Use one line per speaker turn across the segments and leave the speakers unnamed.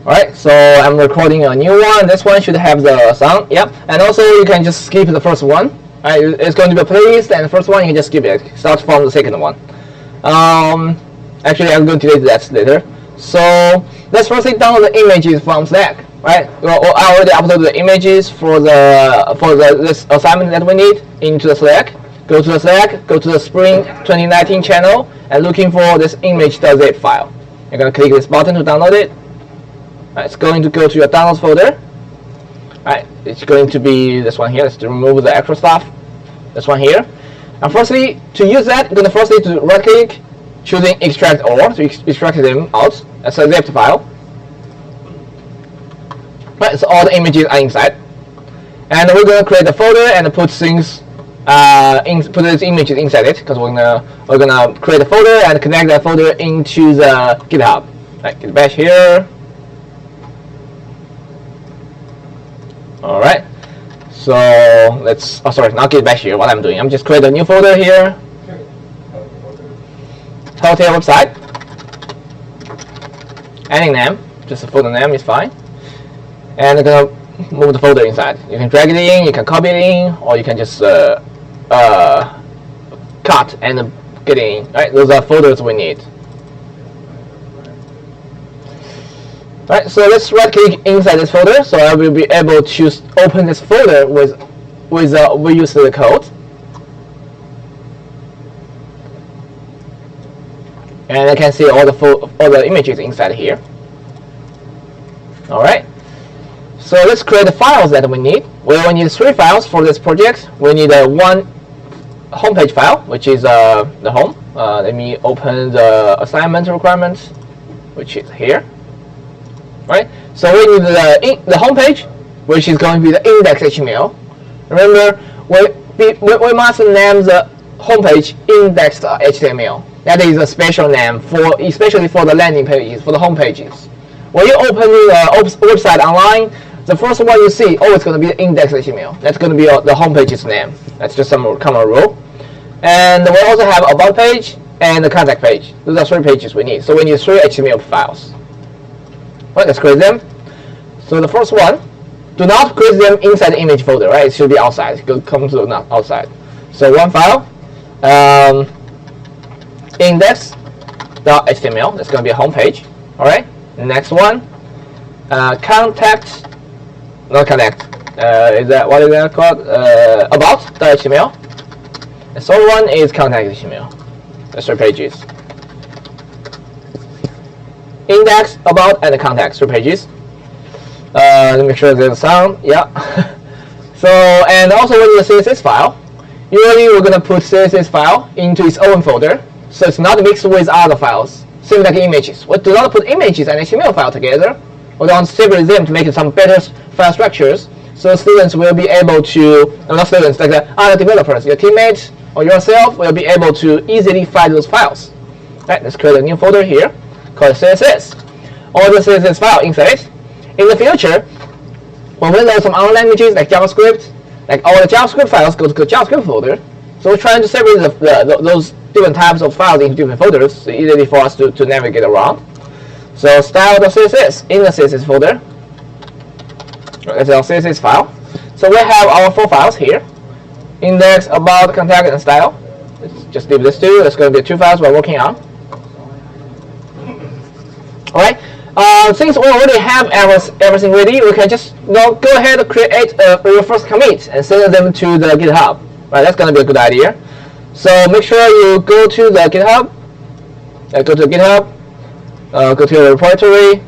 Alright, so I'm recording a new one. This one should have the sound. Yep. And also you can just skip the first one. Alright, it's going to be a playlist, and the first one you can just skip it. Start from the second one. Actually, I'm going to delete that later. So let's firstly download the images from Slack. Right? Well, I already uploaded the images for this assignment that we need into the Slack. Go to the Slack, go to the Spring 2019 channel, and looking for this image.zip file. You're going to click this button to download it. Right, it's going to go to your downloads folder. Right, it's going to be this one here. Let's remove the extra stuff. This one here. And firstly, to use that, you're going to firstly to right click, choosing extract all to extract them out as a zip file. Right, so all the images are inside. And we're going to create a folder and put things put these images inside it, because we're gonna create a folder and connect that folder into the GitHub. Right, git bash here. All right. So let's. Oh, sorry, not git bash here. What I'm doing, I'm just create a new folder here. Hotel website. Any name, just a folder name is fine. And I'm gonna move the folder inside. You can drag it in, you can copy it in, or you can just cut and get in. Right, those are folders we need. Right, so let's right click inside this folder, so I will be able to open this folder with we use the code. And I can see all the images inside here. All right. So let's create the files that we need. Well, we need 3 files for this project. We need one homepage file, which is the home. Let me open the assignment requirements, which is here. Right. So we need the homepage, which is going to be the index.html. Remember, we must name the homepage index.html. That is a special name especially for the landing pages, for the home pages. When you open the website online, the first one you see, it's going to be the index.html. That's going to be the home page's name. That's just some common rule. And we also have about page and the contact page. Those are 3 pages we need. So we need 3 HTML files. Right, let's create them. So the first one, do not create them inside the image folder, right? It should be outside. It comes to not outside. So one file, index.html. That's going to be a home page. All right. Next one, contact. Not connect. Is that what is that called? About.html. The third one is contact.html. That's 3 pages. Index, about, and contact, 3 pages. Let me make sure there's a sound. Yeah. So, and also we need a CSS file. Usually we're gonna put CSS file into its own folder, so it's not mixed with other files. Same like images. We do not put images and HTML file together. We don't separate them to make some better file structures, so students will be able to, not students, like other developers, your teammates or yourself will be able to easily find those files. Right, let's create a new folder here called CSS. All the CSS file inside it. In the future, when we learn some other languages like JavaScript, like all the JavaScript files go to the JavaScript folder. So we're trying to separate those different types of files into different folders, so easily for us to navigate around. So style.css in the CSS folder. That's our CSS file. So we have our 4 files here: index, about, contact, and style. Let's just leave this 2. That's going to be 2 files we're working on. All right. Since we already have everything ready, we can just go ahead and create your first commit and send them to the GitHub. Right. That's going to be a good idea. So make sure you go to the GitHub. Go to the GitHub. Go to your repository.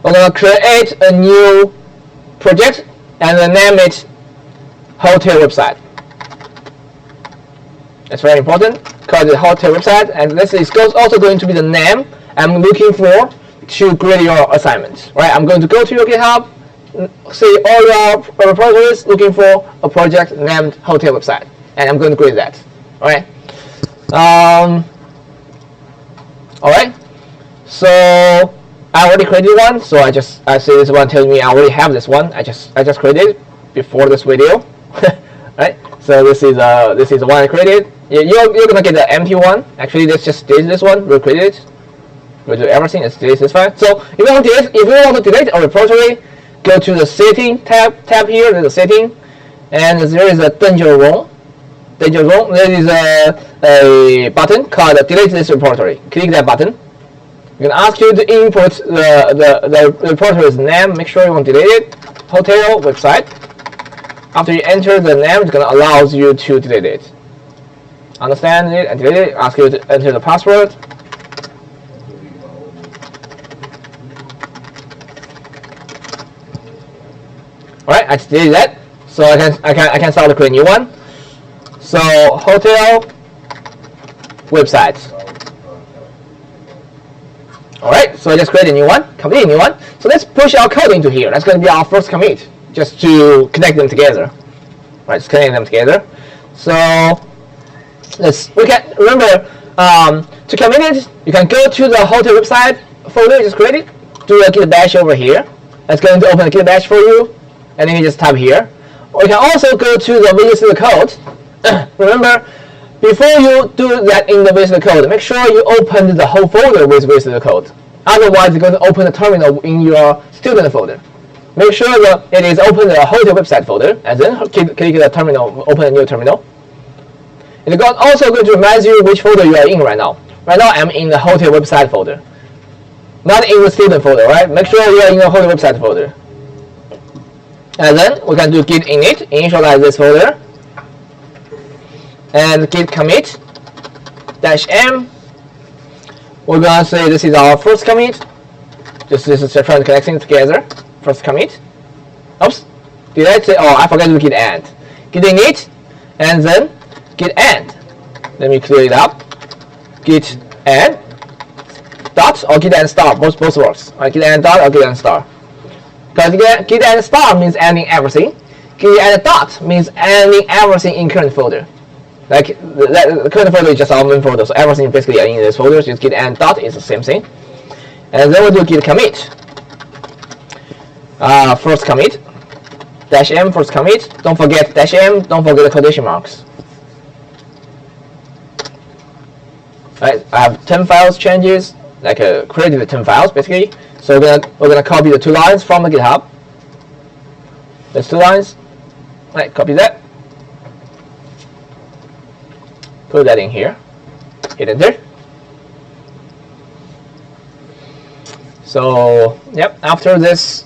We're going to create a new project and then name it hotel website. That's very important, because the hotel website, and this is also going to be the name I'm looking for to create your assignment. Right? I'm going to go to your GitHub, see all your repositories, looking for a project named hotel website, and I'm going to create that. All right. All right. So I already created one, so I see this one telling me I already have this one. I just created it before this video. Right. So this is the one I created. You're gonna get the empty one. Actually, let's just delete this one. We'll create it. Go to everything and delete this file. So if you want to delete a repository, go to the setting tab here. There's a setting, and there is a danger zone. There is a button called delete this repository. Click that button. You can ask you to input the repository's name. Make sure you want to delete it. Hotel website. After you enter the name, it's going to allow you to delete it. Understand it and delete it. Ask you to enter the password. Alright, I deleted that. So I can start to create a new one. So hotel website. Alright, so I just create a new one, complete a new one. So let's push our code into here. That's going to be our first commit, just to connect them together. Right, just connect them together. So we can remember to commit it. You can go to the hotel website folder you just created. Do a git bash over here. That's going to open a git bash for you, and then you just type here. Or you can also go to the Visual Studio Code. Remember, before you do that in the Visual Studio Code, make sure you open the whole folder with Visual Studio Code. Otherwise, you're going to open the terminal in your student folder. Make sure that it is open the hotel website folder, and then click the terminal, open a new terminal. It's also going to remind you which folder you are in right now. Right now, I'm in the hotel website folder, not in the student folder, right? Make sure you are in the hotel website folder. And then we can do git init, initialize this folder, and git commit -m. We're gonna say this is our first commit. This is trying to connecting together. First commit. Oops, did I say? Oh, I forgot to git end. Git init, and then git end. Let me clear it up. Git end dot or git end star. Both works. Right, git end dot or git end star. Because git end star means ending everything. Git end dot means ending everything in current folder. Like the current folder is just our main folder, so everything basically in this folder. Just git end dot is the same thing. And then we'll do git commit. First commit. -m first commit. Don't forget -m. Don't forget the quotation marks. Right, I have 10 files changes, like created 10 files basically. So we're gonna copy the 2 lines from the GitHub. There's 2 lines. Right, copy that. Put that in here. Hit enter. So yep, after this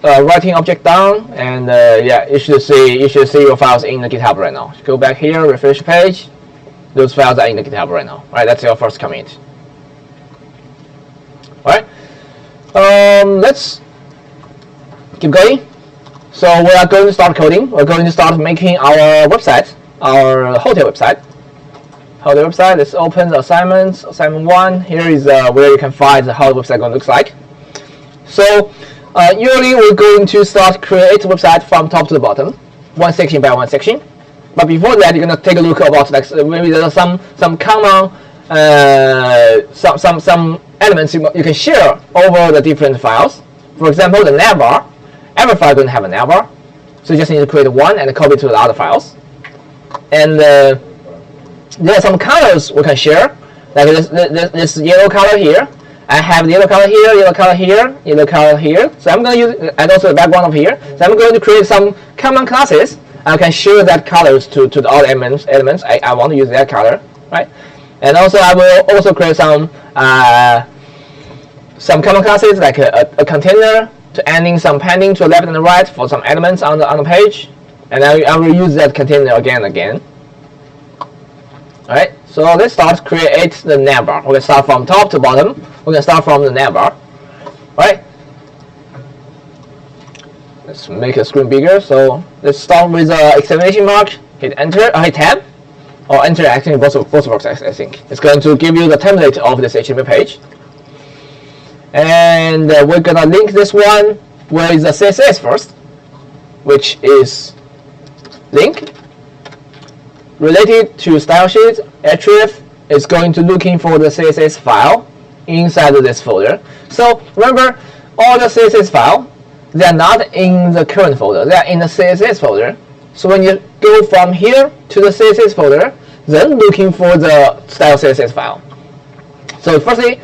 writing object down, and yeah, you should see your files in the GitHub right now. Go back here, refresh the page. Those files are in the GitHub right now. Right, that's your first commit. All right, let's keep going. So we are going to start coding. We're going to start making our website, our hotel website. Hotel website. Let's open the assignments. Assignment 1. Here is where you can find how the website going to look like. So usually we're going to start create the website from top to the bottom, one section by one section. But before that, you're gonna take a look about like maybe there are some common some elements you can share over the different files. For example, the navbar. Every file is going to have a navbar, so you just need to create one and copy to the other files. And there are some colors we can share, like this yellow color here. I have the yellow color here, yellow color here, yellow color here. So I'm going to use, and also the background over here. So I'm going to create some common classes. I can share that colors to the other elements. I want to use that color, right? And also I will also create some common classes like a container to adding some padding to the left and the right for some elements on the page, and I will use that container again and again. All right. So let's start create the navbar. We're gonna start from top to bottom. We're gonna start from the navbar. All right. Let's make the screen bigger. So let's start with the exclamation mark. Hit enter. Hit tab. Or enter. Actually, both works. I think it's going to give you the template of this HTML page. And we're gonna link this one with the CSS first, which is link related to style sheet. Href is going to looking for the CSS file inside of this folder. So remember, all the CSS file, they are not in the current folder, they are in the CSS folder. So when you go from here to the CSS folder, then looking for the style CSS file. So firstly,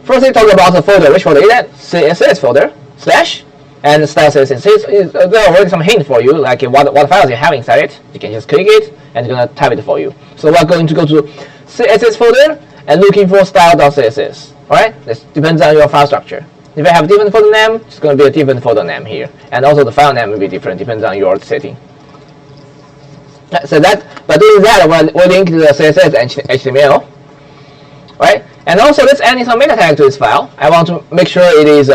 First, we talk about the folder. Which folder is that? CSS folder slash and style CSS. There are already some hint for you, like what files you have inside it. You can just click it and it's gonna type it for you. So we're going to go to CSS folder and looking for style.css. Alright? This depends on your file structure. If you have different folder name, it's going to be a different folder name here. And also the file name will be different, depends on your setting. So that, by doing that, we'll link to the CSS and HTML. Right? And also let's add some meta tag to this file. I want to make sure it is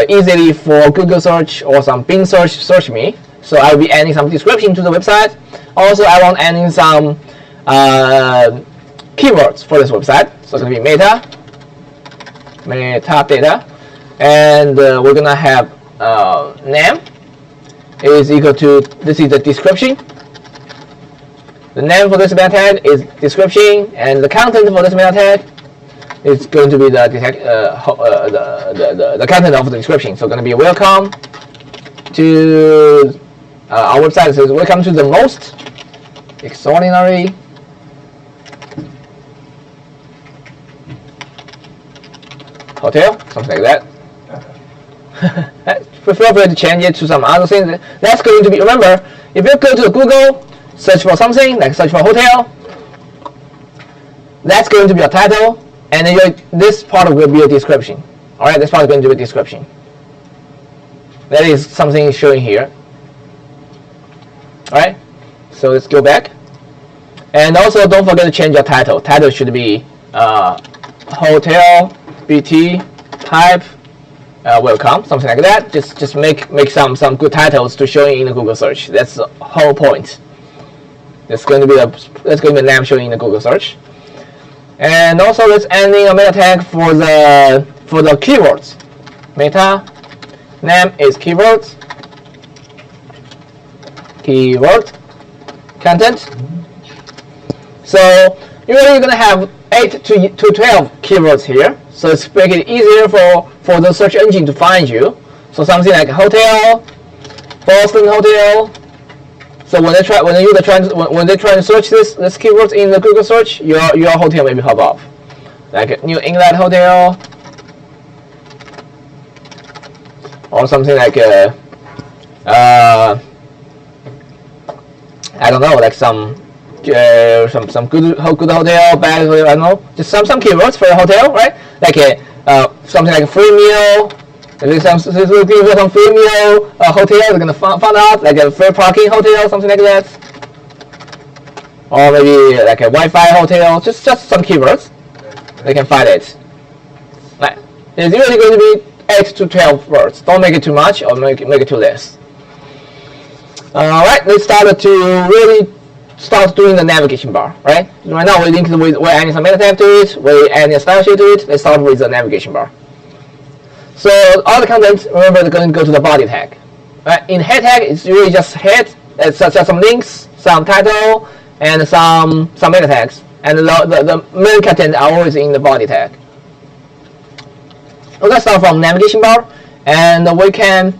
easily for Google search or some Bing search me. So I'll be adding some description to the website. Also, I want adding some keywords for this website. So it's going to be metadata, and we're going to have name is equal to, this is the description. The name for this meta tag is description, and the content for this meta tag is going to be the content of the description. So going to be welcome to our website. Says welcome to the most extraordinary hotel, something like that. Feel free to change it to some other things. That's going to be, remember, if you go to Google, search for something, like search for hotel, that's going to be a title, and then this part will be a description. Alright, this part is going to be a description. That is something showing here. Alright, so let's go back. And also don't forget to change your title. Title should be hotel BT type welcome, something like that. Just make some good titles to showing in the Google search. That's the whole point. That's going to be the name showing in the Google search. And also let's add in a meta tag for the keywords. Meta name is keywords. Keyword content. So usually you're gonna have 8 to 12 keywords here. So it's make it easier for the search engine to find you. So something like hotel, Boston hotel. So when they try to search this keywords in the Google search, your hotel maybe pop up, like New England hotel, or something like I don't know, like some good hotel, bad hotel, I don't know, just some keywords for a hotel, right? Like something like a free meal. If some free meal hotel, they're gonna find out, like a free parking hotel, something like that, or maybe like a Wi-Fi hotel. Just some keywords, they can find it. Right. It's usually going to be 8 to 12 words. Don't make it too much or make it too less. Alright, let's start doing the navigation bar. Right now we're adding some meta tag to it, we're adding a style sheet to it. Let's start with the navigation bar. So all the content, remember, they're going to go to the body tag. Right? In head tag, it's really just head, such as some links, some title, and some meta tags. And the main content are always in the body tag. We're going to start from navigation bar, and we can,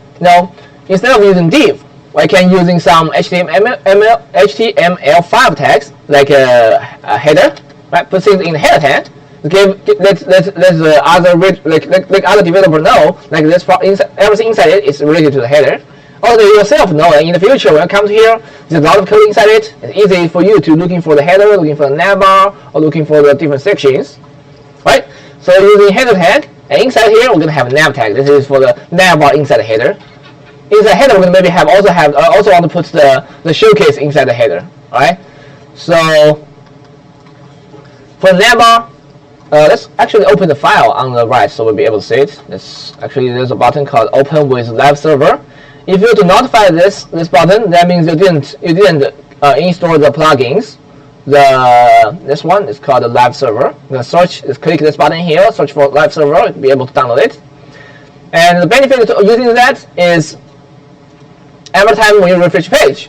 instead of using div, we can using some HTML5 tags, like a header, right? Put things in the header tag. Let other developer know, like this everything inside it is related to the header. Also yourself know that in the future when you come to here, there's a lot of code inside it. It's easy for you to looking for the header, looking for the nav bar, or looking for the different sections, right? So using header tag, and inside here we're gonna have a nav tag. This is for the nav bar inside the header. Inside the header we're gonna maybe also want to put the showcase inside the header, alright? So for the nav bar, let's actually open the file on the right so we'll be able to see it. There's a button called Open with Live Server. If you do not find this button, that means you didn't install the plugins. This one is called the Live Server. You can click this button here, search for Live Server, you'll be able to download it. And the benefit of using that is every time when you refresh page,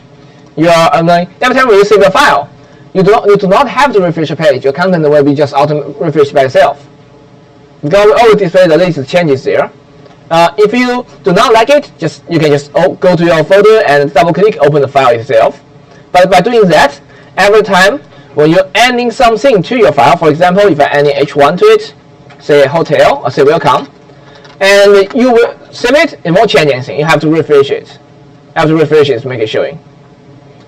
every time when you save a file, you do not have to refresh a page. Your content will be just refreshed by itself. Because we always display the latest changes there. If you do not like it, you can just go to your folder and double click, open the file itself. But by doing that, every time when you're adding something to your file, for example, if I add H1 to it, say hotel or say welcome, and you will save it. It won't change anything. You have to refresh it. You have to refresh it to make it showing.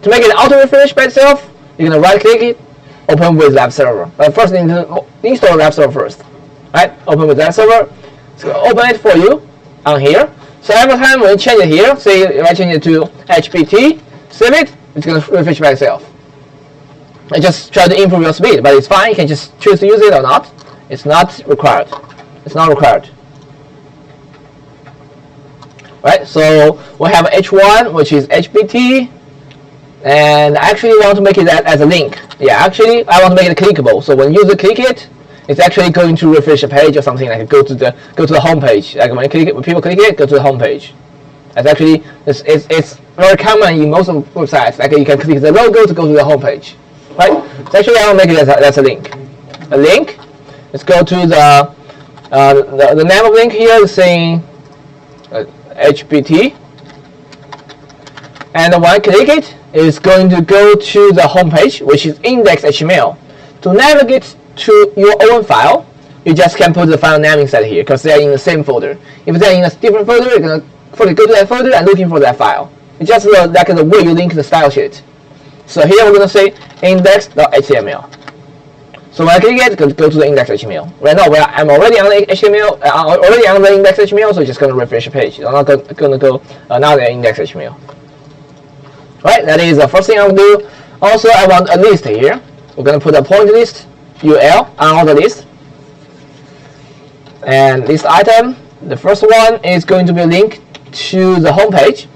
To make it auto refresh by itself, you're gonna right click it, open with web server. But first, you need to install web server first. Right? Open with web server. It's gonna open it for you on here. So every time when you change it here, say if I change it to HBT, save it, it's gonna refresh by itself. I just try to improve your speed, but it's fine. You can just choose to use it or not. It's not required. It's not required. Right? So we have H1, which is HBT, and I actually want to make it as a link. Yeah, actually I want to make it clickable. So when user click it, it's actually going to refresh a page or something like go to the home page. Like when people click it, go to the home page. That's actually it's very common in most of websites. Like you can click the logo to go to the home page. Right? So actually I will make it as a link. A link. Let's go to the name of link here is saying HBT, and when I click it, it's going to go to the home page, which is index.html. To navigate to your own file, you just can put the file name inside here because they are in the same folder. If they're in a different folder, you're gonna go to that folder and looking for that file. It's just like the way you link the style sheet. So here we're gonna say index.html. So when I click it, go to the index.html. Right now I'm already on the HTML, already on the index.html, so it's just gonna refresh the page. I'm not gonna go another index.html. Right, that is the first thing I'll do. Also, I want a list here. We're gonna put a point list UL on all the list. And list item, the first one is going to be a link to the home page.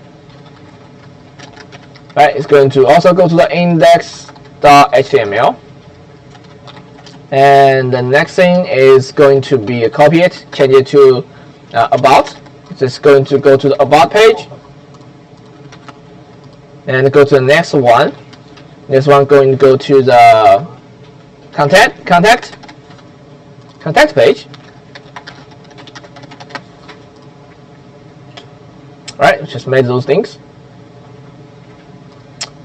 Right, it's going to also go to the index.html. And the next thing is going to be copy it, change it to about. It's going to go to the about page. And go to the next one. This one going to go to the contact page. Right, just made those things.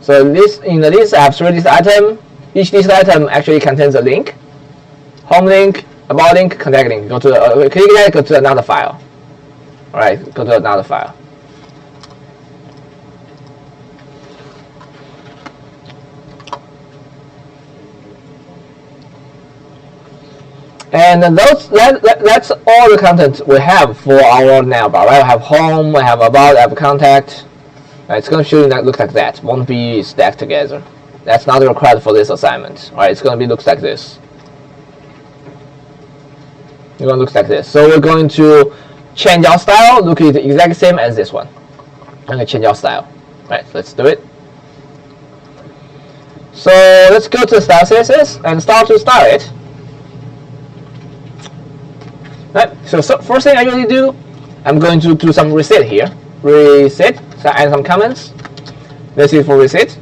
So in the list I have 3 list items. Each list item actually contains a link. Home link, about link, contact link. Go to click that, go to another file. Alright, go to another file. And that's all the content we have for our navbar. Right? We have home, we have about, we have contact. It's going to show you that looks like that. Won't be stacked together. That's not required for this assignment. Alright, it's going to be looks like this. It's going to look like this. So we're going to change our style. Look at the exact same as this one. I'm going to change our style. Right, let's do it. So let's go to style CSS and start to style it. Right, so first thing I usually do, I'm going to do some reset here. Reset, so add some comments. This is for reset.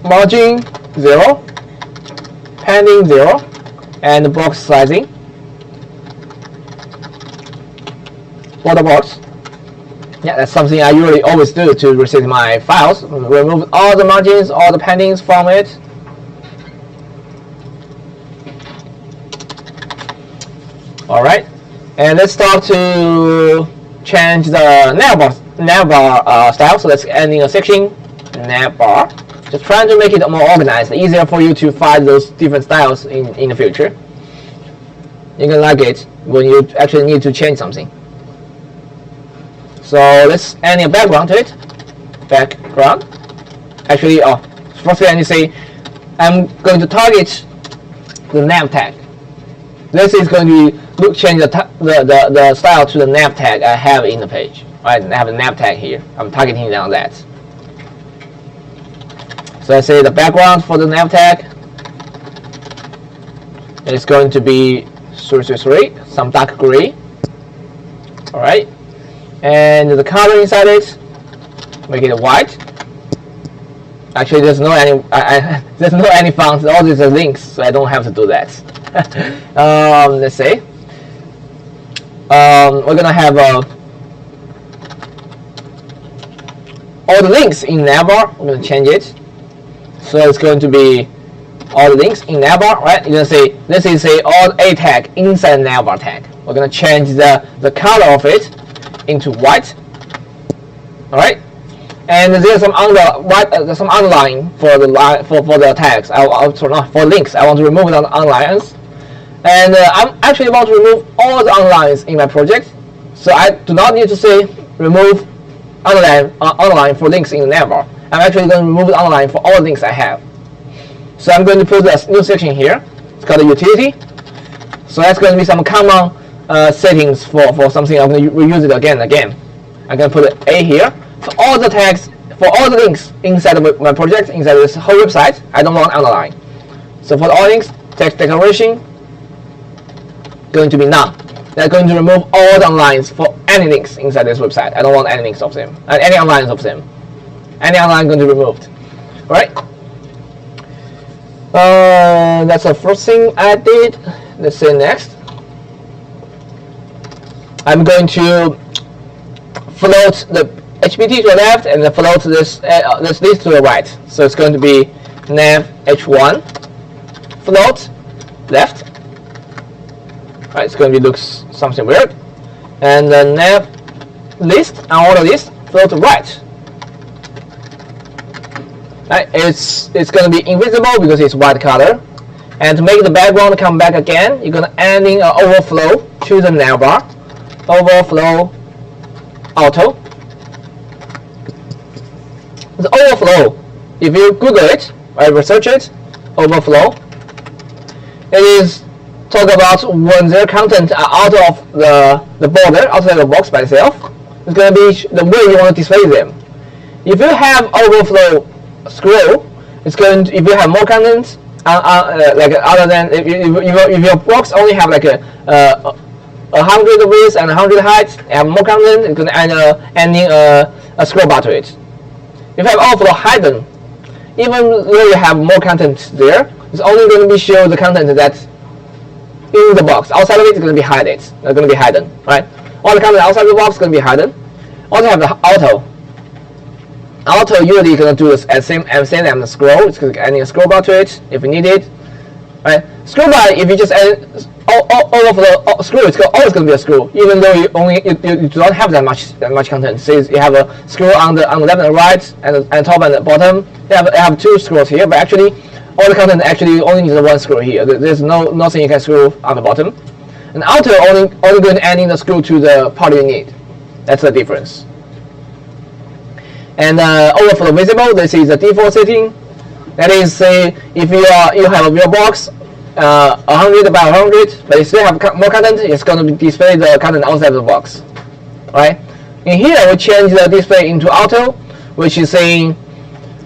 Margin 0, padding 0, and box sizing. Border box. Yeah, that's something I usually always do to reset my files. Remove all the margins, all the paddings from it. Alright, and let's start to change the navbar style. So let's add in a section navbar. Just trying to make it more organized, easier for you to find those different styles in the future. You're gonna like it when you actually need to change something. So let's add a background to it. Background. Actually, first thing I need to say, I'm going to target the nav tag. This is going to change the style to the nav tag I have in the page. Right, I have a nav tag here. I'm targeting down that. So I say the background for the nav tag is going to be 333, some dark gray. All right, and the color inside it, make it white. Actually, there's no any fonts. All these are links, so I don't have to do that. Let's say we're gonna have all the links in navbar. I'm gonna change it, so it's going to be all the links in navbar, right? You're gonna say this is a all A tag inside navbar tag. We're gonna change the color of it into white. All right, and there's some underline for the tags. For links, I want to remove the underlines, and I actually want to remove all the underlines in my project, so I do not need to say remove underline for links in the navbar. I'm actually going to remove the underline for all the links I have. So I'm going to put a new section here. It's called a utility. So that's going to be some common settings for something. I'm going to reuse it again and again. I'm going to put A here. For all the tags, for all the links inside of my project, inside this whole website, I don't want underline. So for all links, text declaration, going to be none. They're going to remove all the underlines for any links inside this website. I don't want any links of them, any underlines of them. Any underline going to be removed. All right. That's the first thing I did. Let's say next. I'm going to float the HBT to the left and then float this list to the right. So it's going to be nav h1 float left. Right, it's going to be looks something weird. And the nav list and all the list float to right. Right, it's going to be invisible because it's white color. And to make the background come back again, you're going to add in an overflow to the navbar. Overflow auto. The overflow, if you Google it or research it, overflow, it is talk about when their content are out of the border, outside the box by itself. It's going to be the way you want to display them. If you have overflow scroll, it's going to, if you have more content, like other than if your box only have like a 100 width and 100 height, and have more content, it's going to add in a scroll bar to it. If you have overflow hidden, even though you have more content there, it's only going to be show the content that's in the box. Outside of it, it's going to be hidden. It's going to be hidden, right? All the content outside the box is going to be hidden. Also have the auto. Auto usually going to do this as same as the scroll. It's going to add a scroll bar to it if you need it, right? Scroll bar, if you just add overflow scroll, it's always going to be a scroll, even though you do not have that much content. So you have a scroll on the left and right, and top and the bottom. You have two scrolls here, but actually all the content actually only needs one scroll here. There's nothing you can scroll on the bottom. And auto only going to add in the scroll to the part you need. That's the difference. And overflow visible, this is the default setting. That is, say if you have your box 100 by 100, but you still have more content, it's going to display the content outside the box. Right? In here, we change the display into auto, which is saying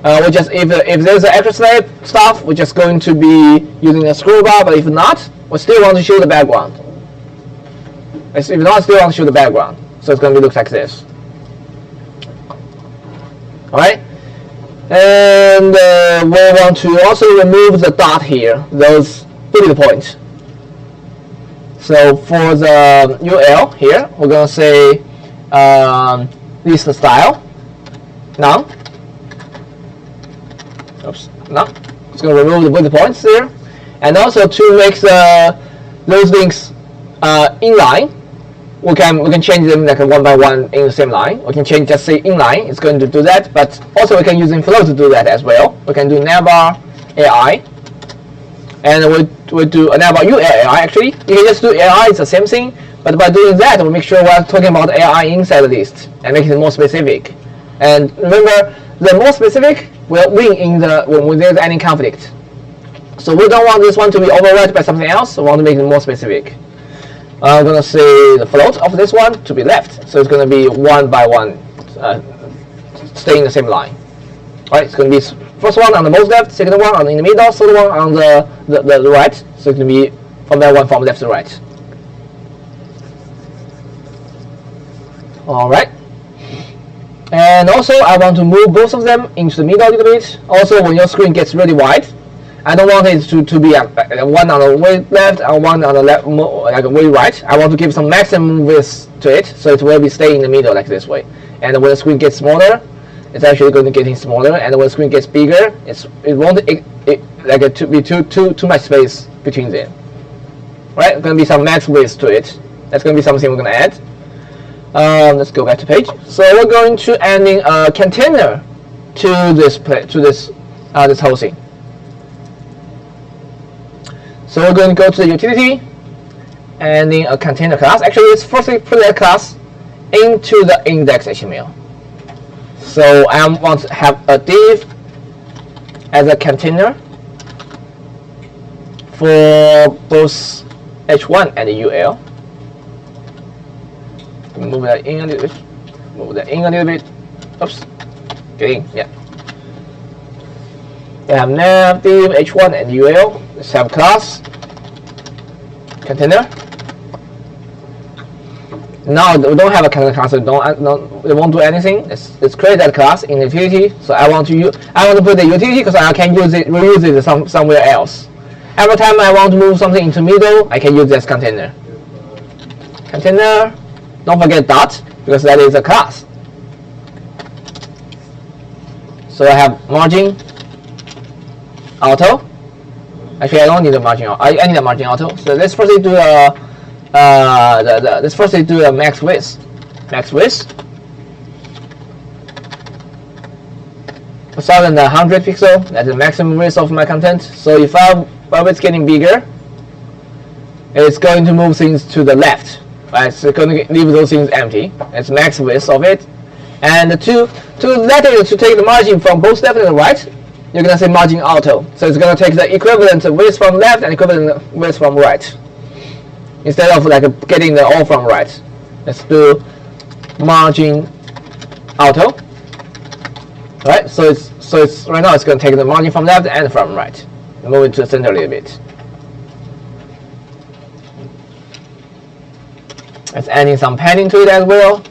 we just if there's an extra stuff, we're just going to be using a scroll bar. But if not, we still want to show the background. If not, still want to show the background. So it's going to look like this. All right. And we want to also remove the dot here, those bullet points. So for the UL here, we're going to say list style, none. Oops, none. It's going to remove the bullet points there. And also to make those links inline, we can change them like one by one in the same line. We can change just say inline, it's going to do that, but also we can use inflow to do that as well. We can do navbar AI, and we do a navbar UL AI actually. You can just do AI, it's the same thing, but by doing that, we make sure we're talking about AI inside the list and make it more specific. And remember, the more specific will win in when there's any conflict. So we don't want this one to be override by something else, we want to make it more specific. I'm going to say the float of this one to be left. So it's going to be one by one, stay in the same line. All right, it's going to be first one on the most left, second one in the middle, third one on the right. So it's going to be one by one from left to right. All right. And also, I want to move both of them into the middle a little bit. Also, when your screen gets really wide, I don't want it to be one on the way left and one on the left, like way right. I want to give some maximum width to it, so it will be staying in the middle like this way. And when the screen gets smaller, it's actually going to getting smaller, and when the screen gets bigger, it won't like to be too much space between them. Right, going to be some max width to it. That's going to be something we're going to add. Let's go back to page. So we're going to adding a container to this this whole thing. So we're going to go to the utility, adding a container class. Actually, let's firstly put that class into the index.html. So I want to have a div as a container for both h1 and ul. Move that in a little bit. Move that in a little bit. Oops. Get in. Yeah. We have nav, div, h1, and ul. Let's have class container. Now we don't have a container class, so we won't do anything. Let's create that class in the utility. So I want to put the utility because I can reuse it somewhere else. Every time I want to move something into middle, I can use this container. Container. Don't forget dot because that is a class. So I have margin auto. Actually, I don't need a margin. I need a margin auto. So let's firstly do a let's firstly do a max width. Max width 1100 pixel. That's the maximum width of my content. So if it's getting bigger, it's going to move things to the left. Right, so it's going to leave those things empty. It's max width of it. And to let it to take the margin from both left and right, you're going to say margin auto. So it's going to take the equivalent width from left and equivalent width from right, instead of like getting the all from right. Let's do margin auto. Right, so it's right now it's going to take the margin from left and from right. Move it to the center a little bit. It's adding some padding to it as well.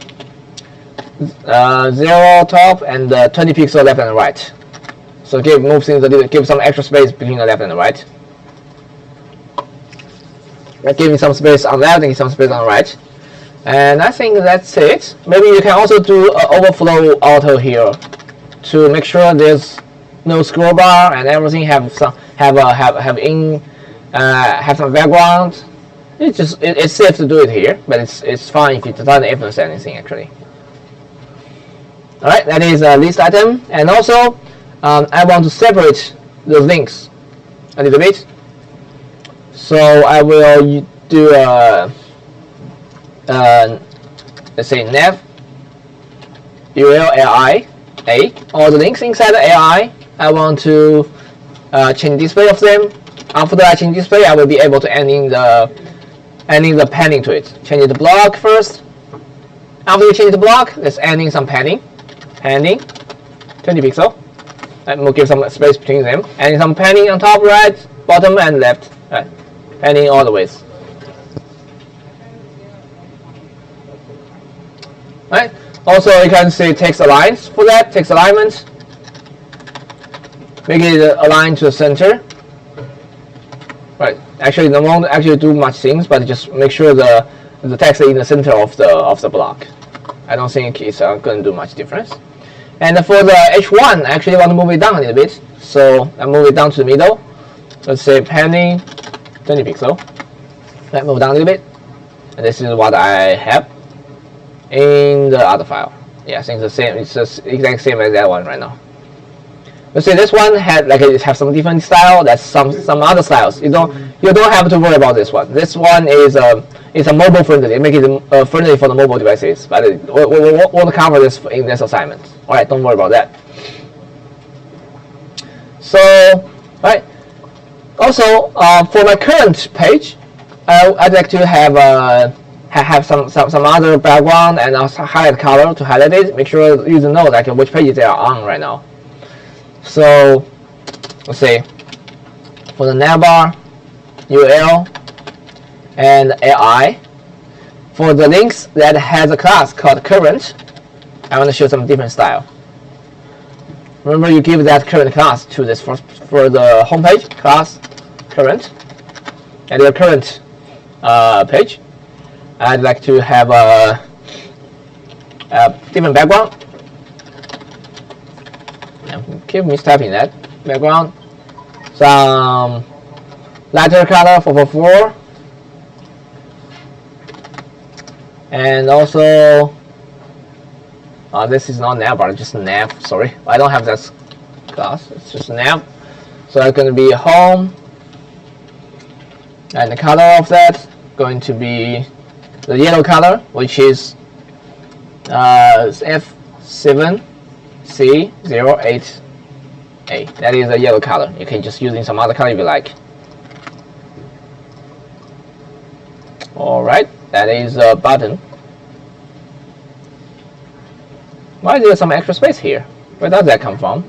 0 top and 20 pixel left and right. So move things a little, give some extra space between the left and the right. Give me some space on left and some space on right. And I think that's it. Maybe you can also do an overflow auto here to make sure there's no scroll bar and everything have some background. It's safe to do it here, but it's fine if it doesn't influence anything actually. All right, that is a list item, and also I want to separate the links a little bit. So I will do let's say nav ul li a. All the links inside the li, I want to change display of them. After I change display, I will be able to adding the padding to it. Change the block first. After you change the block, let's adding some padding. Padding 20 pixel. And we'll give some space between them. Adding some padding on top, right, bottom, and left. Right. Padding all the ways. Right. Also, you can see text aligns for that. Text alignment. Make it align to the center. Right. Actually, it won't actually do much things, but just make sure the text is in the center of the block. I don't think it's going to do much difference. And for the H1, I actually want to move it down a little bit. So I move it down to the middle. Let's say padding 20 pixel. Let's move down a little bit. And this is what I have in the other file. Yeah, I think it's the same. It's the exact same as that one right now. Let's say this one it have some different style. That's some other styles. You don't have to worry about this one. This one is a mobile friendly. It makes it friendly for the mobile devices. But we'll cover this in this assignment. All right, don't worry about that. So, right. Also, for my current page, I'd like to have some other background and also highlight color to highlight it. Make sure the user knows like which pages they are on right now. So let's say for the navbar, ul, and ai, for the links that has a class called current, I want to show some different style. Remember, you give that current class to this for the home page class current, and the current page. I'd like to have a different background. keep mistyping that. Background, some lighter color 444, and also this is not navbar, just nav. Sorry, I don't have that class. It's just nav. So it's going to be home, and the color of that going to be the yellow color, which is F7C08A. That is a yellow color. You can just using some other color if you like. Alright, that is a button. Why is there some extra space here? Where does that come from?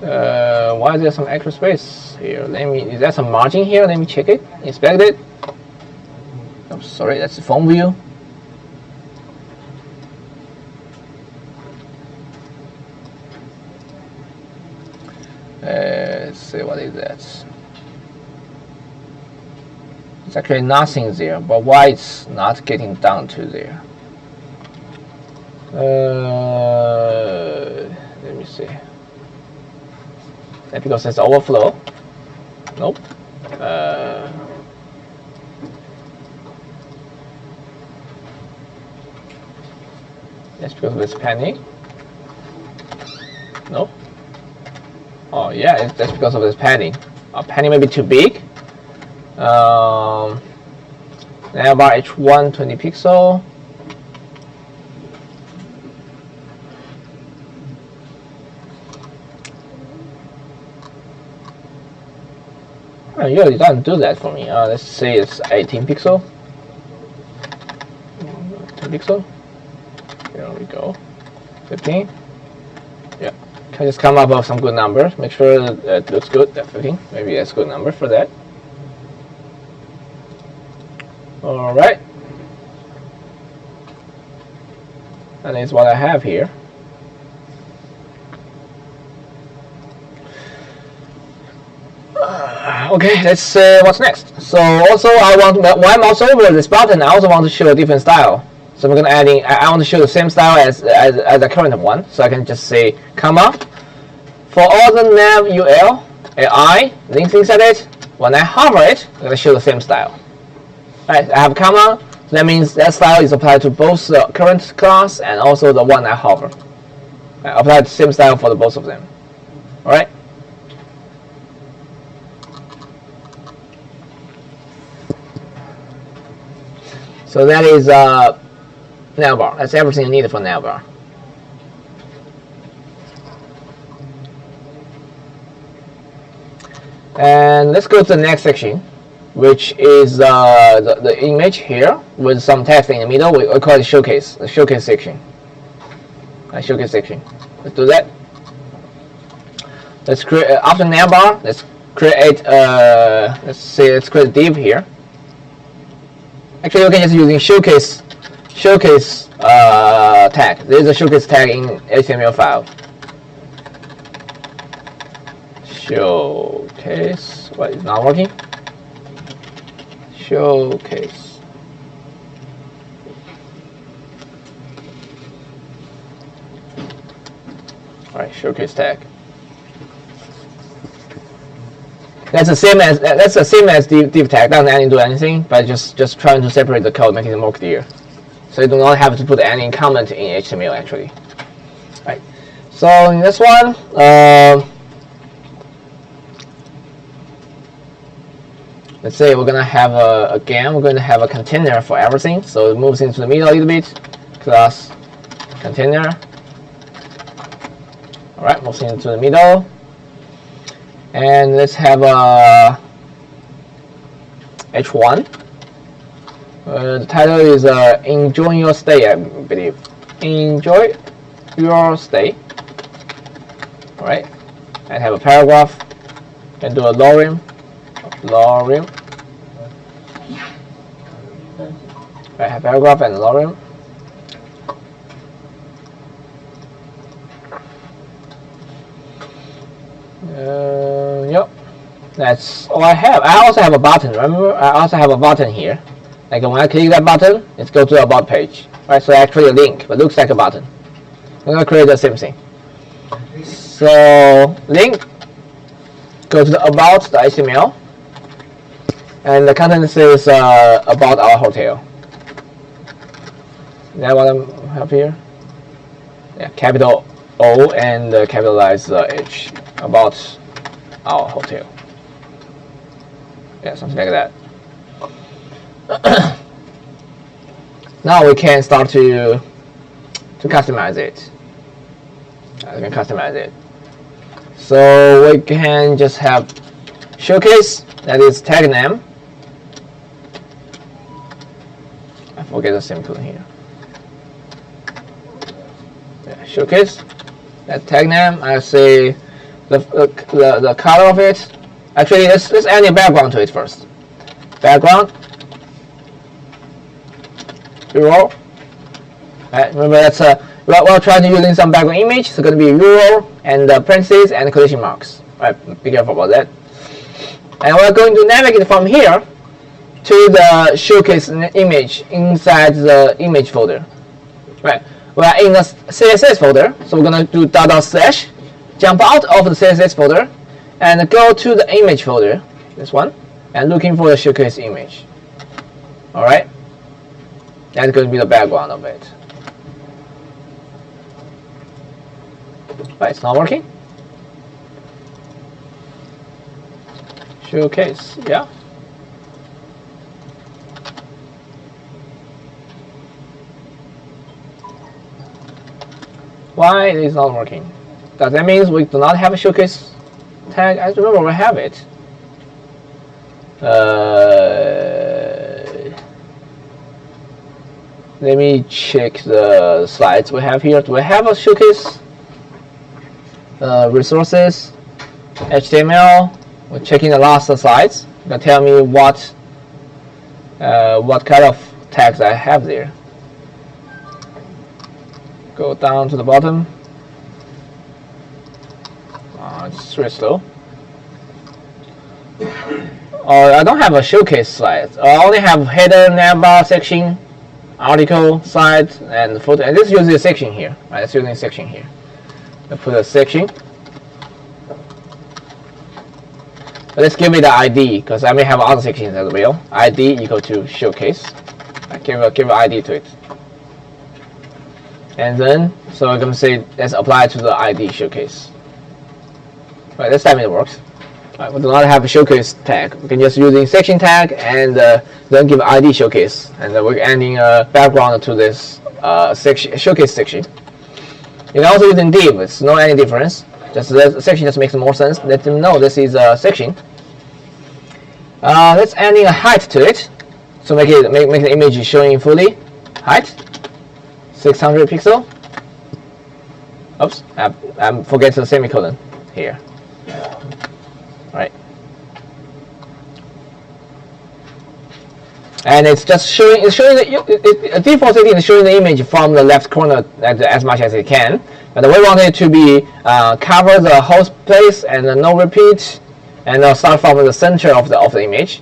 Why is there some extra space here? Is there some margin here? Let me check it, inspect it. Oh, sorry, that's the phone view. Let's see, what is that? It's actually nothing there, but why it's not getting down to there? Let me see. That because it's overflow. Nope. That's because of this penny. Nope. Oh yeah, that's because of this penny. A penny may be too big. Navbar H1 20 pixel. Oh, it really doesn't do that for me. Let's say it's 18 pixel. 10 pixel. There we go. 15. Yeah. Can just come up with some good numbers. Make sure that it looks good. That 15. Maybe that's a good number for that. Alright. And it's what I have here. Okay, let's see what's next. So also I want to, when I mouse over this button, I also want to show a different style. So I'm going to add in, I want to show the same style as the current one. So I can just say comma. For all the nav UL, I, links inside it, when I hover it, I'm going to show the same style. Right, I have comma, so that means that style is applied to both the current class and also the one I hover. I apply the same style for the both of them. Alright? So that is navbar. That's everything you need for navbar. And let's go to the next section, which is the image here with some text in the middle. We call it showcase, the showcase section. Showcase section. Let's do that. Let's create after navbar. Let's create let's create a div here. Actually, you can just using showcase tag. There is a showcase tag in HTML file. Showcase. What is not working? Showcase. All right, showcase tag. That's the same as div tag. Doesn't do anything, but just trying to separate the code, making it more clear. So you do not have to put any comment in HTML actually. Right. So in this one, let's say we're gonna have we're going to have a container for everything. So it moves into the middle a little bit. Class container. All right, moves into the middle. And let's have a H1. The title is Enjoy Your Stay, I believe. Enjoy Your Stay. Alright. And have a paragraph. And do a lorem. Lorem. I have paragraph and lorem. Yep, that's all I have. I also have a button. Remember, I also have a button here. Like when I click that button, it goes to the about page. Right, so actually a link, but looks like a button. I'm gonna create the same thing. So link, go to the about the HTML, and the content says about our hotel. That what I have here? Yeah, capital O and capitalize H, about our hotel. Yeah, something like that. Now we can start to customize it. We can customize it. So we can just have showcase, that is tag name. I forget the semicolon here. Yeah, showcase, that tag name. I say the color of it. Actually, let's add a background to it first. Background. URL. Right, remember that's we're trying to using some background image. So it's going to be URL and parentheses and quotation marks. Right, be careful about that. And we're going to navigate from here to the showcase image inside the image folder. Right, we're in the CSS folder, so we're going to do // jump out of the CSS folder and go to the image folder, this one, and looking for the showcase image. All right. That's going to be the background of it. Right, it's not working. Showcase, yeah. Why it is not working? Does that mean we do not have a showcase tag? I remember we have it. Let me check the slides we have here. Do we have a showcase? Resources, HTML. We're checking the last slides. You can tell me what kind of tags I have there. Go down to the bottom. It's very slow. I don't have a showcase slide. I only have header, navbar, section, article, slide, and photo. And this uses a section here. Right, it's using a section here. I put a section. But let's give it the ID because I may have other sections as well. ID equal to showcase. I give an ID to it. And then, so I'm going to say let's apply to the ID showcase. Right, this time it works. Right, we do not have a showcase tag. We can just using section tag and then give ID showcase. And we're adding a background to this section, showcase section. You can also use in div. It's not any difference. Just the section just makes more sense. Let them know this is a section. Let's adding a height to it. So make the image showing fully. Height 600 pixel. Oops, I forget the semicolon here. Right. And it's just showing. It's showing the default setting is showing the image from the left corner as much as it can. But we want it to be cover the whole place and no repeat, and start from the center of the image.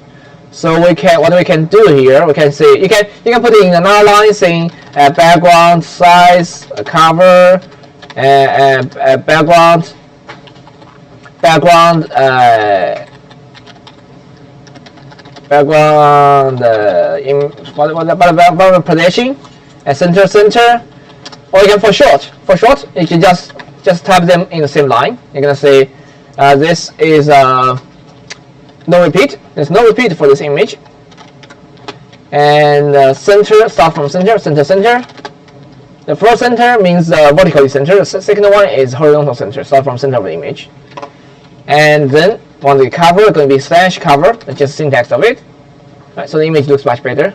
So what we can do here, we can say you can put it in another line saying background size, cover, background position and center, or you can for short you can just type them in the same line. You're gonna say this is no repeat. There's no repeat for this image. And center, start from center. The first center means vertically center. The second one is horizontal center. Start from center of the image. And then on the cover, going to be / cover. That's just syntax of it. Right, so the image looks much better.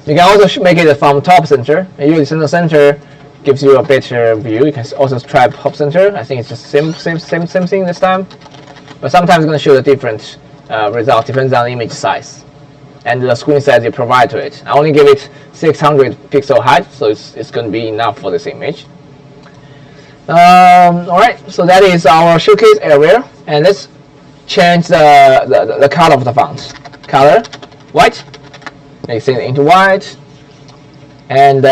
You can also make it from top center. Usually center gives you a better view. You can also try top center. I think it's just same thing this time. But sometimes it's going to show a different result. Depends on the image size and the screen size you provide to it. I only give it 600 pixel height, so it's going to be enough for this image. Alright, so that is our showcase area, and let's change the color of the font. Color, white, mix it into white, and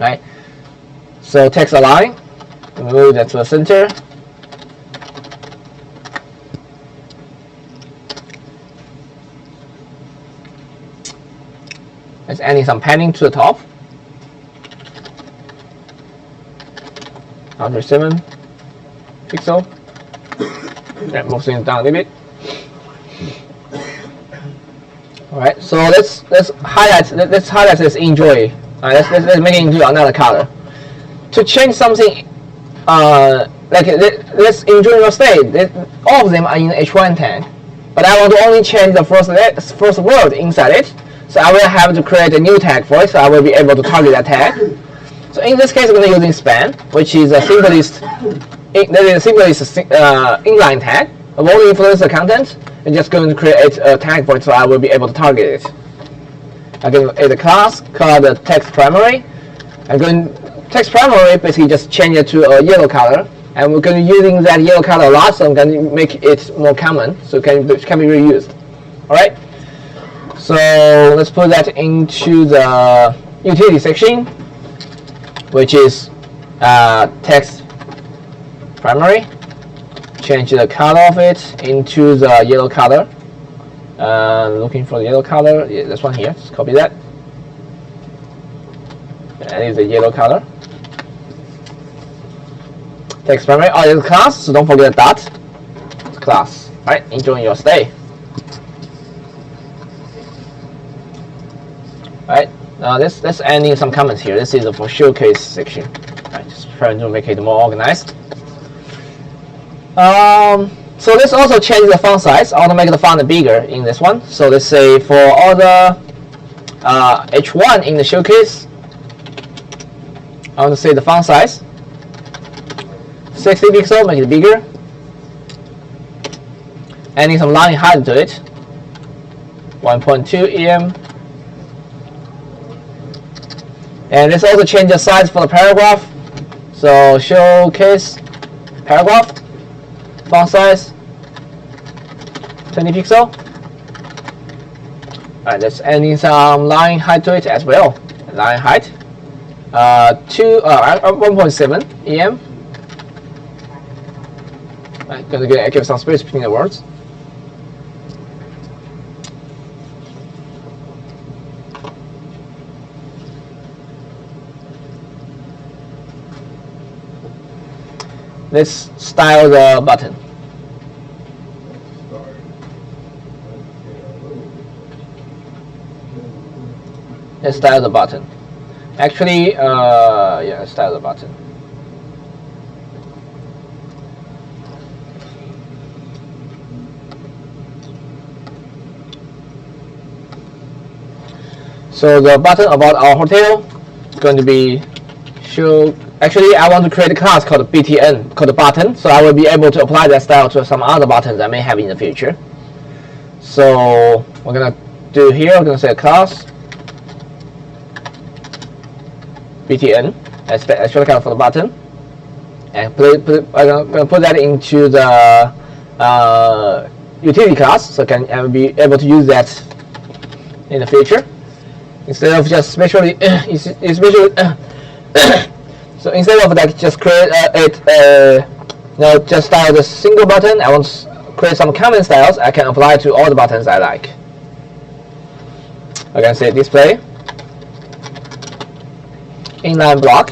right. So text align, move that to the center. Let's adding some padding to the top. 107 pixel. That moves things down a little bit. All right, so let's highlight this enjoy. Let's make it into another color. To change something, let's enjoy your state. All of them are in H1 tag, but I want to only change the first word inside it. So I will have to create a new tag for it. So I will be able to target that tag. So in this case, we're going to be using span, which is a simplest inline tag. I won't influence the content. I'm just going to create a tag for it, so I will be able to target it. I'm going to add a class called text primary. I'm going text primary basically just change it to a yellow color, and we're going to be using that yellow color a lot, so I'm going to make it more common, so it can be reused. All right. So let's put that into the utility section, which is text primary. Change the color of it into the yellow color. Looking for the yellow color. Yeah, this one here. Just copy that. That is the yellow color. Text primary. Oh, it's class. So don't forget that. It's class. All right. Enjoy your stay. All right. Now let's add in some comments here. This is for showcase section. All right. Just trying to make it more organized. So let's also change the font size. I want to make the font bigger in this one. So let's say for all the H1 in the showcase, I want to say the font size 60 pixel, make it bigger. Adding some line height to it, 1.2 em. And let's also change the size for the paragraph. So showcase paragraph. Font size 20 pixel. Alright, let's add in some line height to it as well. Line height 1.7 em. I'm gonna give some space between the words. Let's style the button. Let's style the button. Actually, yeah, let's style the button. So the button about our hotel is going to be show. Actually, I want to create a class called BTN, called button, so I will be able to apply that style to some other buttons I may have in the future. So we're gonna do here. We're gonna say a class BTN as shortcut for the button, and I'm gonna put that into the utility class, so I will be able to use that in the future instead of just specially So instead of like just create just style the single button, I want to create some common styles I can apply to all the buttons I like. I can say display inline block.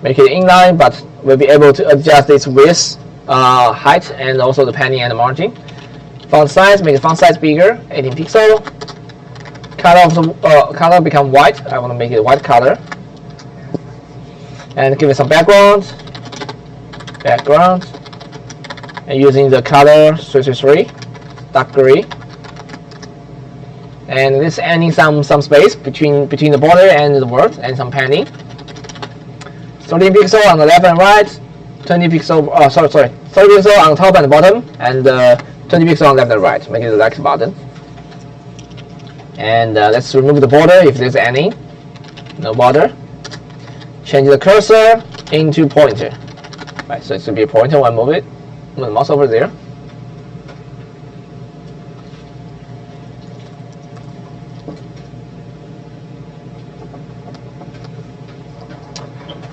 Make it inline, but we'll be able to adjust its width, height, and also the padding and the margin. Font size, make the font size bigger, 18 pixel. Color of the color become white. I want to make it white color, and give it some background, and using the color 333, dark gray, and this adding some space between the border and the word, and some padding. 30 pixel on the left and right, 20 pixel. 30 pixel on top and bottom, and 20 pixel on left and right. Make it the next button. And let's remove the border if there's any. No border. Change the cursor into pointer. Right, so it should be a pointer when I move the mouse over there.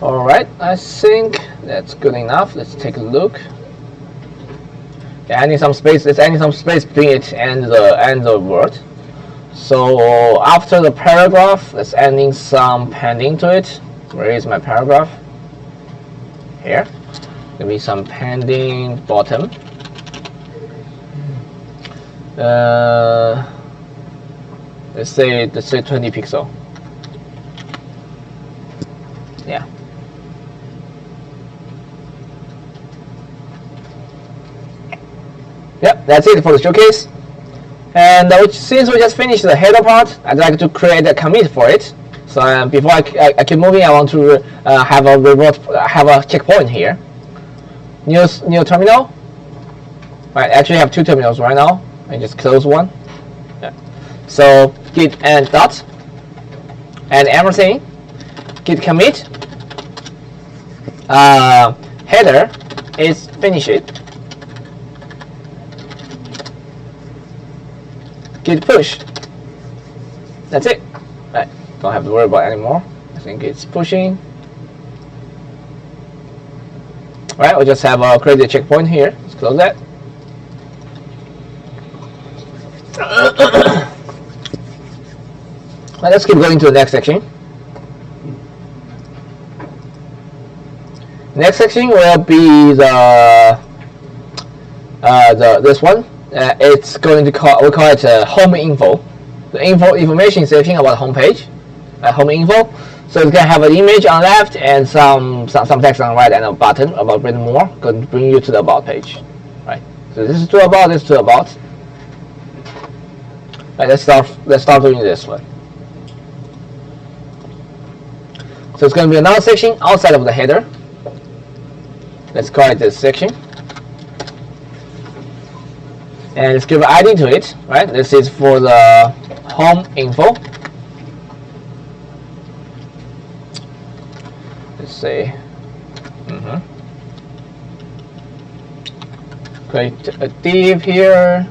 All right, I think that's good enough. Let's take a look. Adding some space. Let's add some space between it and the word. So after the paragraph, let's adding some padding to it. Where is my paragraph? Here. Give me some padding bottom. Let's say 20 pixel. Yeah. Yep, that's it for the showcase. And since we just finished the header part, I'd like to create a commit for it. So before I keep moving, I want to have a checkpoint here. New terminal. I actually have two terminals right now. I just close one. Yeah. So git and dot and everything. Git commit. Header is finished. Git push. That's it. Right. Don't have to worry about it anymore. I think it's pushing. Alright, we'll just have a create a checkpoint here. Let's close that. Let's keep going to the next section. Next section will be this one. It's going to we call it home info. The information section about homepage, home info. So it's gonna have an image on the left and some text on the right and a button about read more. Going to bring you to the about page, right? So this is to about. This is to about. Right, let's start doing this one. So it's going to be another section outside of the header. Let's call it this section. And let's give an ID to it, right? This is for the home info. Let's say, create a div here.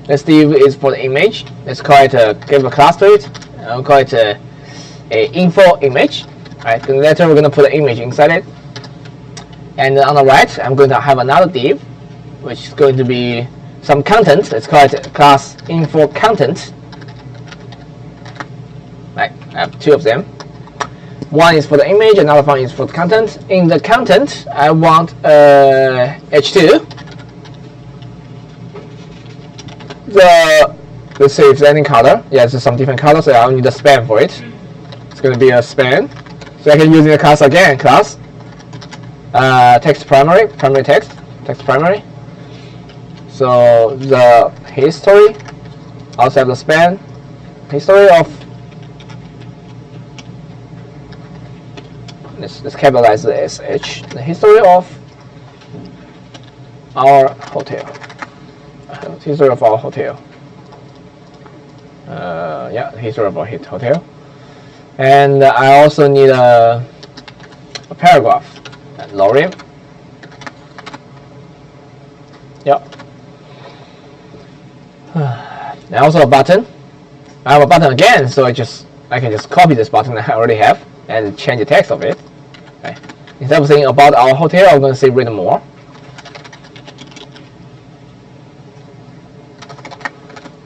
This div is for the image. Let's call it give a class to it. I'll call it a info image. Right. Then later we're gonna put an image inside it. And on the right, I'm going to have another div, which is going to be some content. Let's call it class info content. Right. I have two of them. One is for the image, another one is for the content. In the content, I want H2. Let's say if there's any color. Yeah, there's some different colors, so I'll need a span for it. It's going to be a span. So I can use the class again, class. Text primary text primary. So the history, also have the span, history of. Let's capitalize the SH. The history of our hotel. History of our hotel. Yeah, history of our hotel. And I also need a paragraph. Lorem. Yeah. And also a button. I have a button again, so I can just copy this button that I already have and change the text of it. Okay. Instead of saying about our hotel, I'm going to say read more.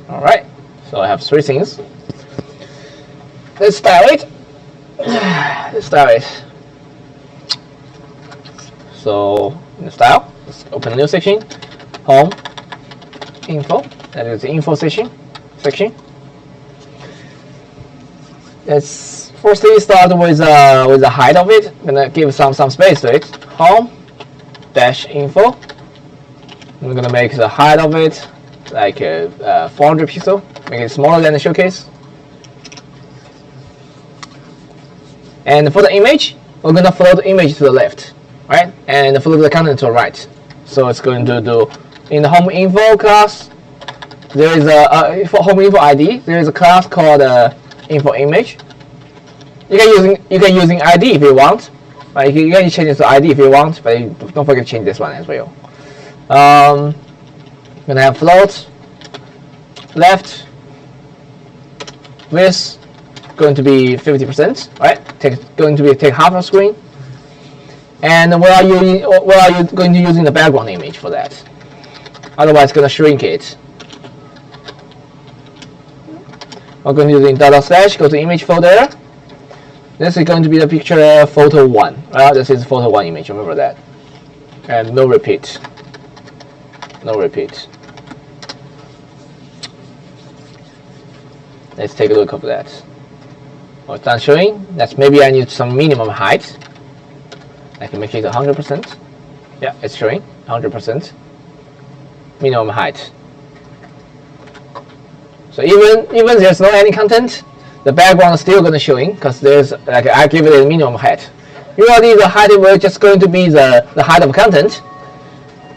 Alright, so I have three things. Let's style it. So in the style, let's open a new section. Home info. That is the info section. Let's firstly start with the height of it. I'm gonna give some space to it. Home dash info. I'm gonna make the height of it like 400 pixel. Make it smaller than the showcase. And for the image, we're gonna float the image to the left, right? And float the content to the right. So it's going to do in the home info class. There is a for home info ID. There is a class called info image. You can using ID if you want. Right? You can change it to ID if you want, but don't forget to change this one as well. Gonna have float left, width, going to be 50%, right? Going to be take half a screen. And where are you going to use in the background image for that? Otherwise, it's going to shrink it. We're going to use in // go to image folder. This is going to be the picture photo 1. This is photo 1 image, remember that. And no repeat. No repeat. Let's take a look at that. Oh, it's done showing. That's maybe I need some minimum height. I can make it 100%. Yeah, it's showing 100% minimum height. So even there's no any content, the background is still going to showing because there's like I give it a minimum height. Usually the height will just going to be the height of content,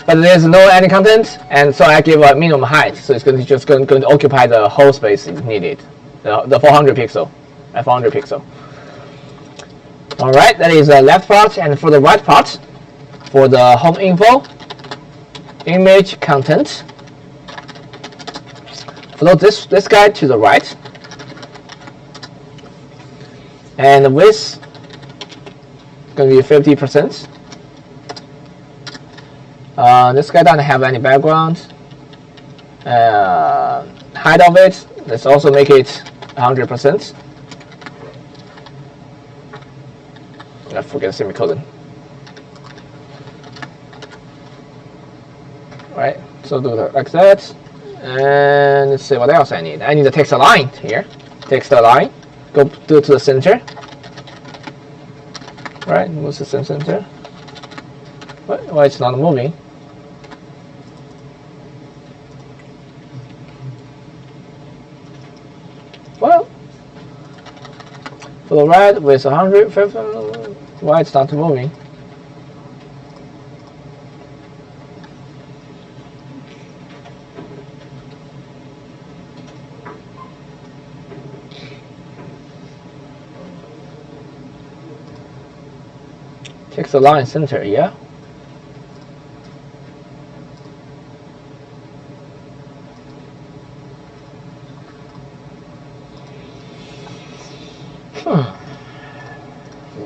but there's no any content, and so I give a minimum height. So it's going to occupy the whole space needed, the 400 pixel, 400 pixel. All right, that is the left part, and for the right part, for the home info, image content. Float this guy to the right, and the width going to be 50%. This guy doesn't have any background. Height of it, let's also make it 100%. I forget semicolon. Right, so do that like that. And let's see what else I need. I need a text align here. Text align. Go to the center. Right, move to the center. Why it's not moving? Well, for the right with 150, why it's not moving? Text align center, yeah.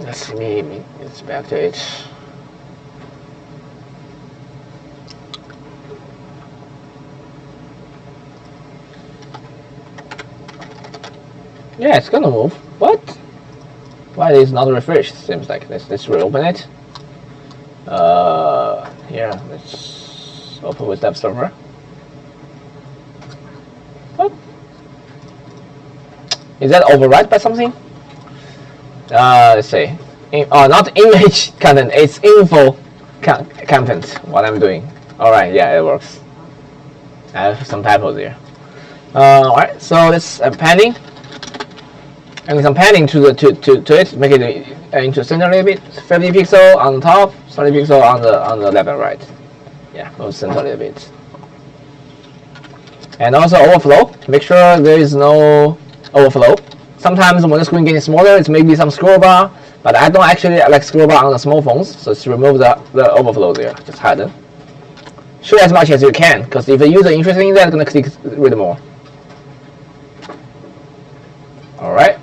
Let's see, it's back to it. Yeah, it's gonna move. What? Why is not refreshed? Seems like let's reopen it. Yeah, let's open with web server. What? Is that override by something? Let's see. Not image content. It's info content. What I'm doing. All right. Yeah, it works. I have some typos here. All right. So let's padding. And some padding to it, make it into center a little bit. 50 pixel on the top, 30 pixel on the left and right. Yeah, go center a little bit. And also overflow. Make sure there is no overflow. Sometimes when the screen getting smaller, it's maybe some scroll bar, but I don't actually like scroll bar on the small phones, so just remove the overflow there. Just hide it. Show as much as you can, because if the user is interested in that, it's gonna click read more. All right.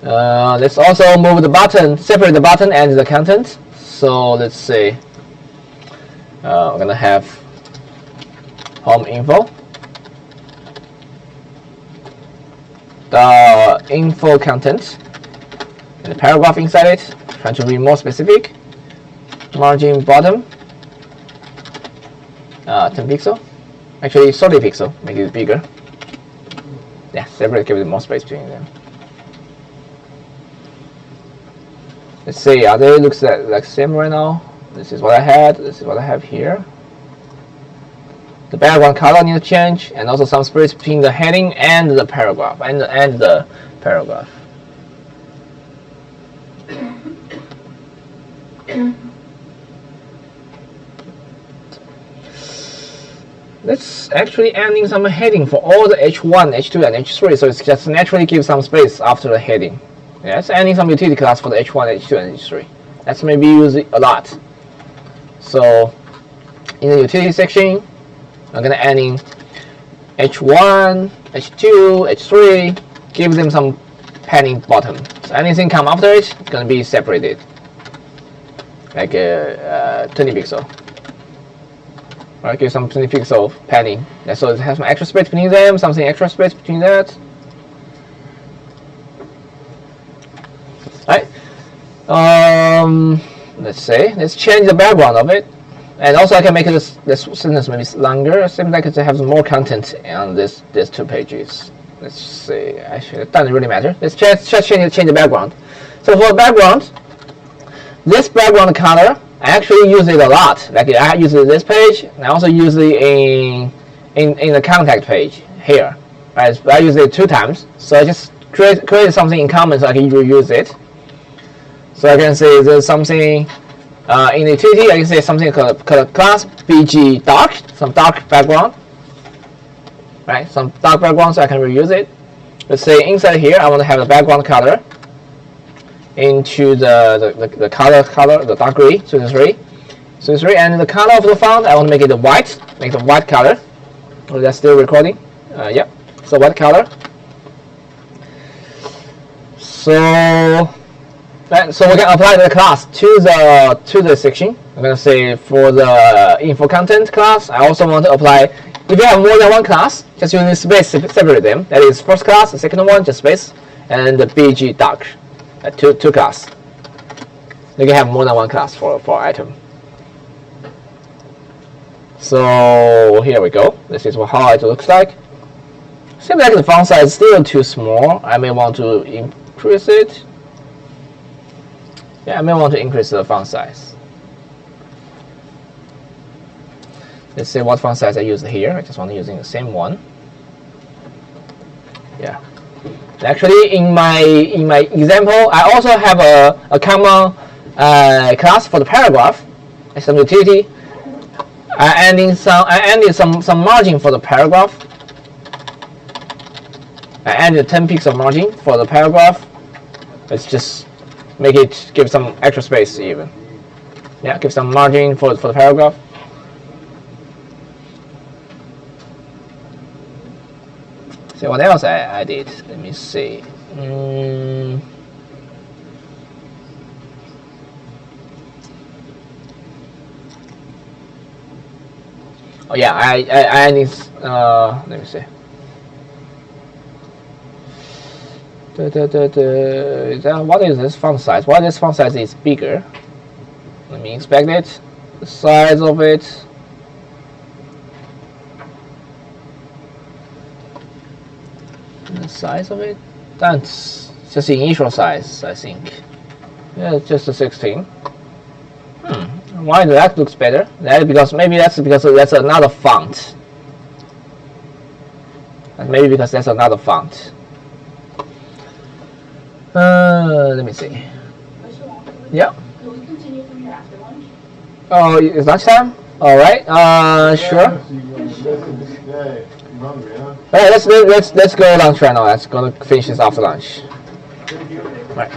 Let's also move the button, separate the button and the content. So let's see. We're gonna have home info, the info content, and the paragraph inside it. Trying to be more specific. Margin bottom, 10 pixel. Actually, 30 pixel. Make it bigger. Yeah, separate. Give it more space between them. Let's see, are they looks like same right now? This is what I had, this is what I have here. The background color need to change, and also some space between the heading and the paragraph, and the paragraph. Let's actually adding some heading for all the H1, H2, and H3, so it's just naturally give some space after the heading. Yeah, let's adding some utility class for the H1, H2, and H3. Let's maybe use it a lot. So in the utility section, I'm gonna add in H1 H2, H3, give them some padding bottom. So anything come after it, it's gonna be separated, like 20 pixel. Alright, give some 20 pixel padding. And so it has some extra space between them, something extra space between that. Alright. Let's say, let's change the background of it. And also I can make this sentence maybe longer. It seems like it has more content on these 2 pages. Let's see, actually it doesn't really matter. Let's just change the background. So for the background, this background color, I actually use it a lot. Like I use it in this page, and I also use it in the contact page here. Right? I use it 2 times. So I just create something in common so I can reuse it. So I can say there's something in the utility, I can say something called class BG dark, some dark background. Right, some dark background so I can reuse it. Let's say inside here I want to have the background color into the color, the dark gray, 33, and the color of the font I want to make it white, make the white color. Oh, that's still recording. Yep. So white color. So we can apply the class to the section. I'm gonna say for the info content class, I also want to apply. If you have more than 1 class, just use space to separate them. That is first class, the second one just space, and the BG dark, 2 class. You can have more than 1 class for item. So here we go. This is how it looks like. Seems like the font size is still too small. I may want to increase it. Yeah, I may want to increase the font size. Let's see what font size I used here. I just want to use the same one. Yeah. Actually, in my example, I also have a common class for the paragraph. Some utility. I added some margin for the paragraph. I added 10 pixel margin for the paragraph. Let's just make it give some extra space even. Yeah, give some margin for the paragraph. So what else I did? Let me see. Oh yeah, I need. Let me see. What is this font size? Why this font size is bigger? Let me inspect it. The size of it. The size of it. That's just the initial size, I think. Yeah, just a 16. Why that looks better? Maybe that's because that's another font. And maybe because that's another font. Let me see. Yeah.
Will we continue from here after lunch?
Oh, it's lunchtime? Alright, sure. Alright, let's go lunch right now. Let's go finish this after lunch. Alright.